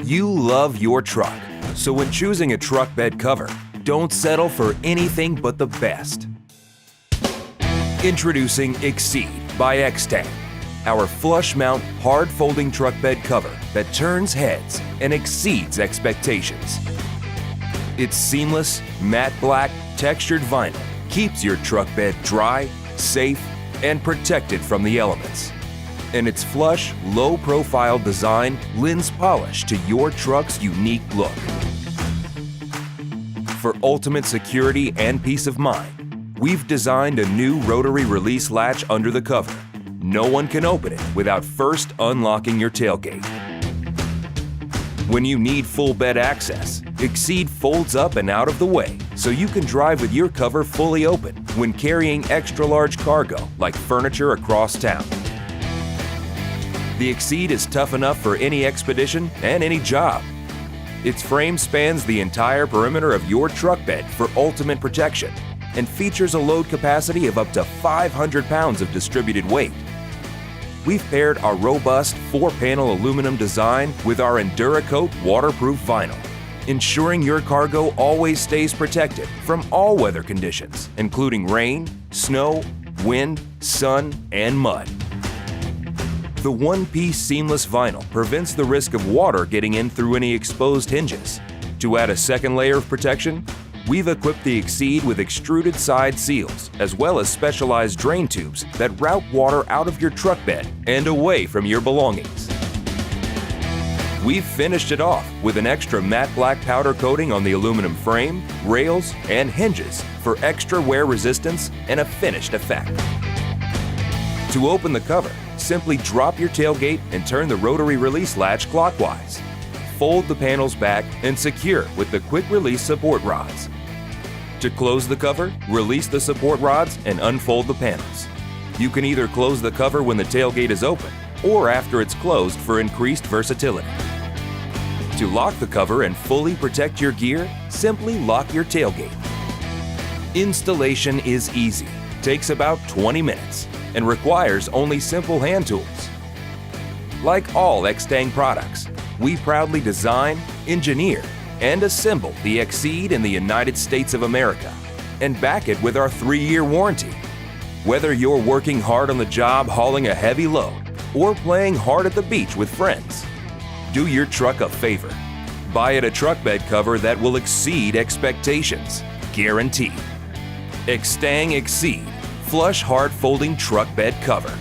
You love your truck, so when choosing a truck bed cover, don't settle for anything but the best. Introducing Exceed by Extang, our flush mount hard folding truck bed cover that turns heads and exceeds expectations. Its seamless, matte black, textured vinyl keeps your truck bed dry, safe, and protected from the elements. And its flush, low-profile design lends polish to your truck's unique look. For ultimate security and peace of mind, we've designed a new rotary release latch under the cover. No one can open it without first unlocking your tailgate. When you need full bed access, Exceed folds up and out of the way so you can drive with your cover fully open when carrying extra-large cargo like furniture across town. The Exceed is tough enough for any expedition and any job. Its frame spans the entire perimeter of your truck bed for ultimate protection and features a load capacity of up to 500 pounds of distributed weight. We've paired our robust 4-panel aluminum design with our EnduraCoat waterproof vinyl, ensuring your cargo always stays protected from all weather conditions, including rain, snow, wind, sun, and mud. The one-piece seamless vinyl prevents the risk of water getting in through any exposed hinges. To add a second layer of protection, we've equipped the Exceed with extruded side seals, as well as specialized drain tubes that route water out of your truck bed and away from your belongings. We've finished it off with an extra matte black powder coating on the aluminum frame, rails, and hinges for extra wear resistance and a finished effect. To open the cover, simply drop your tailgate and turn the rotary release latch clockwise. Fold the panels back and secure with the quick release support rods. To close the cover, release the support rods and unfold the panels. You can either close the cover when the tailgate is open or after it's closed for increased versatility. To lock the cover and fully protect your gear, simply lock your tailgate. Installation is easy, takes about 20 minutes, and requires only simple hand tools. Like all Extang products, we proudly design, engineer, and assemble the Exceed in the United States of America and back it with our 3-year warranty. Whether you're working hard on the job hauling a heavy load or playing hard at the beach with friends, do your truck a favor. Buy it a truck bed cover that will exceed expectations, guaranteed. Extang Exceed Flush Hard Folding Truck Bed Cover.